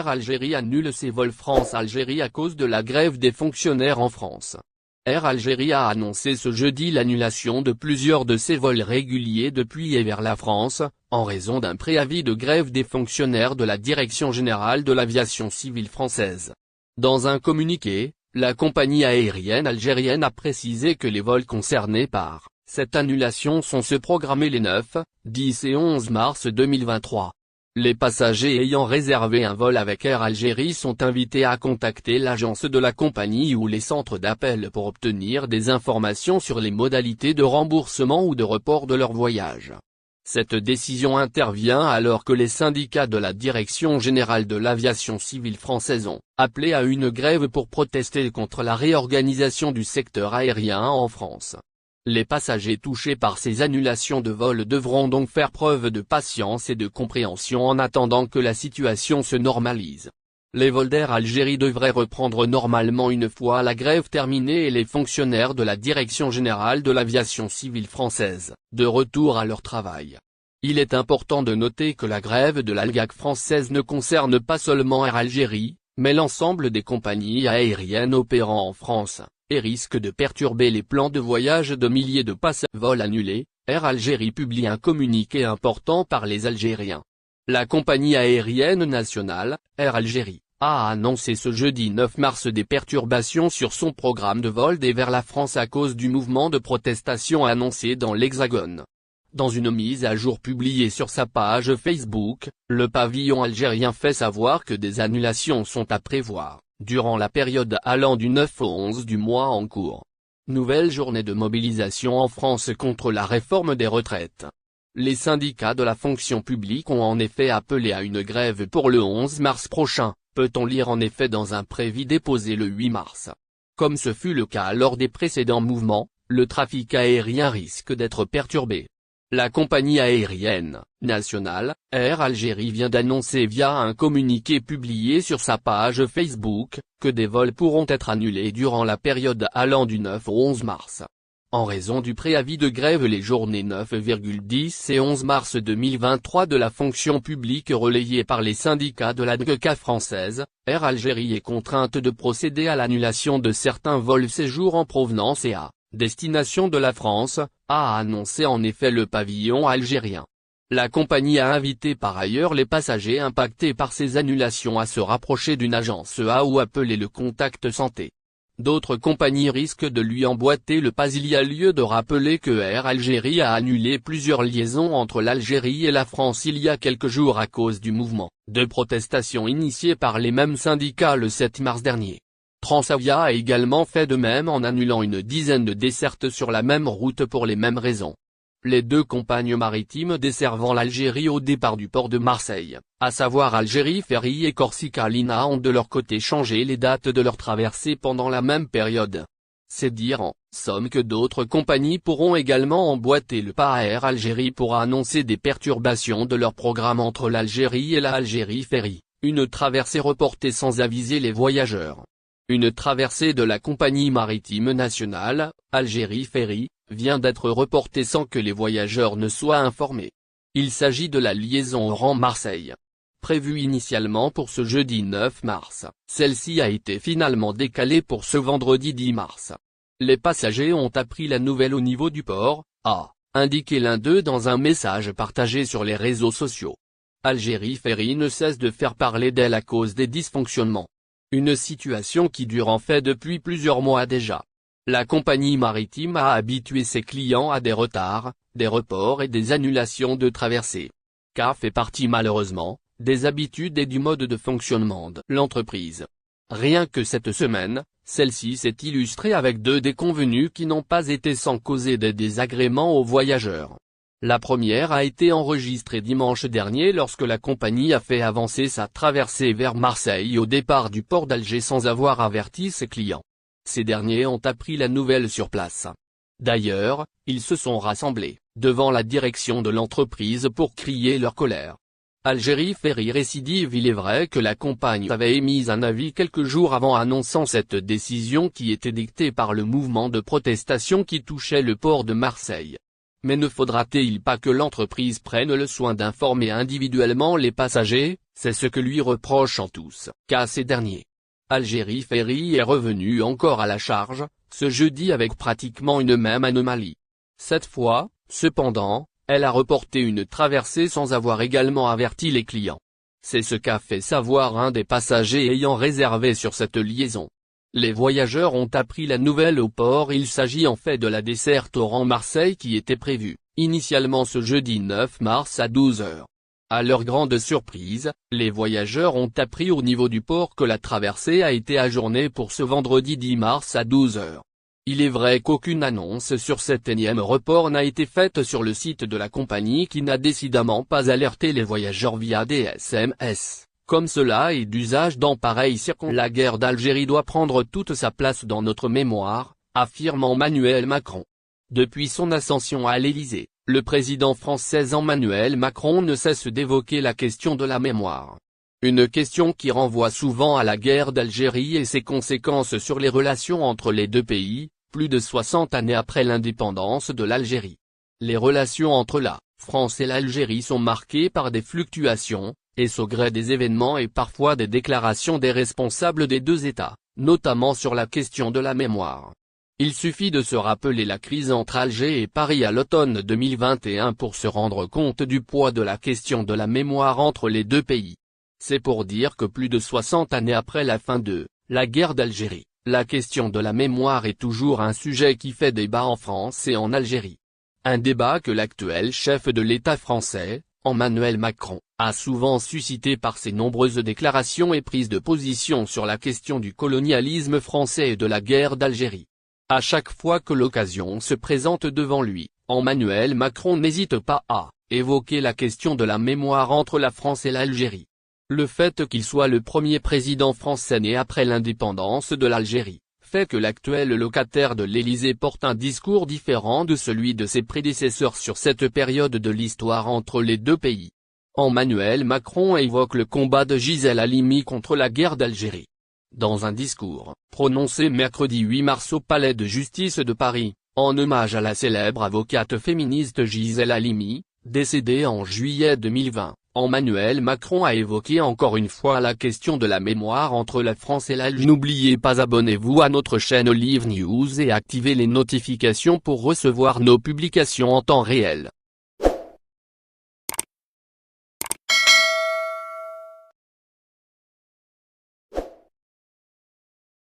Air Algérie annule ses vols France-Algérie à cause de la grève des fonctionnaires en France. Air Algérie a annoncé ce jeudi l'annulation de plusieurs de ses vols réguliers depuis et vers la France, en raison d'un préavis de grève des fonctionnaires de la Direction générale de l'aviation civile française. Dans un communiqué, la compagnie aérienne algérienne a précisé que les vols concernés par cette annulation sont ceux programmés les 9, 10 et 11 mars 2023. Les passagers ayant réservé un vol avec Air Algérie sont invités à contacter l'agence de la compagnie ou les centres d'appel pour obtenir des informations sur les modalités de remboursement ou de report de leur voyage. Cette décision intervient alors que les syndicats de la Direction générale de l'aviation civile française ont appelé à une grève pour protester contre la réorganisation du secteur aérien en France. Les passagers touchés par ces annulations de vol devront donc faire preuve de patience et de compréhension en attendant que la situation se normalise. Les vols d'Air Algérie devraient reprendre normalement une fois la grève terminée et les fonctionnaires de la Direction générale de l'aviation civile française, de retour à leur travail. Il est important de noter que la grève de l'ALGAC française ne concerne pas seulement Air Algérie, mais l'ensemble des compagnies aériennes opérant en France, et risque de perturber les plans de voyage de milliers de passagers. Vols annulés, Air Algérie publie un communiqué important par les Algériens. La compagnie aérienne nationale, Air Algérie, a annoncé ce jeudi 9 mars des perturbations sur son programme de vol vers la France à cause du mouvement de protestation annoncé dans l'Hexagone. Dans une mise à jour publiée sur sa page Facebook, le pavillon algérien fait savoir que des annulations sont à prévoir durant la période allant du 9 au 11 du mois en cours. Nouvelle journée de mobilisation en France contre la réforme des retraites. Les syndicats de la fonction publique ont en effet appelé à une grève pour le 11 mars prochain, peut-on lire en effet dans un préavis déposé le 8 mars. Comme ce fut le cas lors des précédents mouvements, le trafic aérien risque d'être perturbé. La compagnie aérienne nationale, Air Algérie vient d'annoncer via un communiqué publié sur sa page Facebook, que des vols pourront être annulés durant la période allant du 9 au 11 mars. En raison du préavis de grève les journées 9, 10 et 11 mars 2023 de la fonction publique relayée par les syndicats de l'ADGECA française, Air Algérie est contrainte de procéder à l'annulation de certains vols séjours en provenance et à destination de la France, a annoncé en effet le pavillon algérien. La compagnie a invité par ailleurs les passagers impactés par ces annulations à se rapprocher d'une agence ou appeler le contact santé. D'autres compagnies risquent de lui emboîter le pas. Il y a lieu de rappeler que Air Algérie a annulé plusieurs liaisons entre l'Algérie et la France il y a quelques jours à cause du mouvement de protestation initié par les mêmes syndicats le 7 mars dernier. Transavia a également fait de même en annulant une dizaine de dessertes sur la même route pour les mêmes raisons. Les deux compagnies maritimes desservant l'Algérie au départ du port de Marseille, à savoir Algérie Ferry et Corsica Lina, ont de leur côté changé les dates de leur traversée pendant la même période. C'est dire en somme que d'autres compagnies pourront également emboîter le pas à Air Algérie pour annoncer des perturbations de leur programme entre l'Algérie et la Algérie Ferry, une traversée reportée sans aviser les voyageurs. Une traversée de la compagnie maritime nationale, Algérie Ferry, vient d'être reportée sans que les voyageurs ne soient informés. Il s'agit de la liaison Oran-Marseille. Prévue initialement pour ce jeudi 9 mars, celle-ci a été finalement décalée pour ce vendredi 10 mars. Les passagers ont appris la nouvelle au niveau du port, a indiqué l'un d'eux dans un message partagé sur les réseaux sociaux. Algérie Ferry ne cesse de faire parler d'elle à cause des dysfonctionnements. Une situation qui dure en fait depuis plusieurs mois déjà. La compagnie maritime a habitué ses clients à des retards, des reports et des annulations de traversées. Car fait partie malheureusement des habitudes et du mode de fonctionnement de l'entreprise. Rien que cette semaine, celle-ci s'est illustrée avec deux déconvenues qui n'ont pas été sans causer des désagréments aux voyageurs. La première a été enregistrée dimanche dernier lorsque la compagnie a fait avancer sa traversée vers Marseille au départ du port d'Alger sans avoir averti ses clients. Ces derniers ont appris la nouvelle sur place. D'ailleurs, ils se sont rassemblés devant la direction de l'entreprise pour crier leur colère. Algérie Ferry récidive. Il est vrai que la compagnie avait émis un avis quelques jours avant annonçant cette décision qui était dictée par le mouvement de protestation qui touchait le port de Marseille. Mais ne faudra-t-il pas que l'entreprise prenne le soin d'informer individuellement les passagers, C'est ce que lui reprochent en tous cas ces derniers. Algérie Ferry est revenu encore à la charge, ce jeudi avec pratiquement une même anomalie. Cette fois, cependant, elle a reporté une traversée sans avoir également averti les clients. C'est ce qu'a fait savoir un des passagers ayant réservé sur cette liaison. Les voyageurs ont appris la nouvelle au port. Il s'agit en fait de la desserte Oran-Marseille qui était prévue, initialement ce jeudi 9 mars à 12 h. À leur grande surprise, les voyageurs ont appris au niveau du port que la traversée a été ajournée pour ce vendredi 10 mars à 12 h. Il est vrai qu'aucune annonce sur cet énième report n'a été faite sur le site de la compagnie qui n'a décidément pas alerté les voyageurs via des SMS. Comme cela est d'usage dans pareille circonstance. La guerre d'Algérie doit prendre toute sa place dans notre mémoire, affirme Emmanuel Macron. Depuis son ascension à l'Élysée, le président français Emmanuel Macron ne cesse d'évoquer la question de la mémoire. Une question qui renvoie souvent à la guerre d'Algérie et ses conséquences sur les relations entre les deux pays, plus de 60 années après l'indépendance de l'Algérie. Les relations entre la France et l'Algérie sont marquées par des fluctuations, et au gré des événements et parfois des déclarations des responsables des deux États, notamment sur la question de la mémoire. Il suffit de se rappeler la crise entre Alger et Paris à l'automne 2021 pour se rendre compte du poids de la question de la mémoire entre les deux pays. C'est pour dire que plus de 60 années après la fin de la guerre d'Algérie, la question de la mémoire est toujours un sujet qui fait débat en France et en Algérie. Un débat que l'actuel chef de l'État français, Emmanuel Macron, a souvent suscité par ses nombreuses déclarations et prises de position sur la question du colonialisme français et de la guerre d'Algérie. À chaque fois que l'occasion se présente devant lui, Emmanuel Macron n'hésite pas à évoquer la question de la mémoire entre la France et l'Algérie. Le fait qu'il soit le premier président français né après l'indépendance de l'Algérie, fait que l'actuel locataire de l'Élysée porte un discours différent de celui de ses prédécesseurs sur cette période de l'histoire entre les deux pays. Emmanuel Macron évoque le combat de Gisèle Halimi contre la guerre d'Algérie. Dans un discours, prononcé mercredi 8 mars au Palais de Justice de Paris, en hommage à la célèbre avocate féministe Gisèle Halimi, décédée en juillet 2020, Emmanuel Macron a évoqué encore une fois la question de la mémoire entre la France et l'Algérie. N'oubliez pas, abonnez-vous à notre chaîne Olive News et activez les notifications pour recevoir nos publications en temps réel.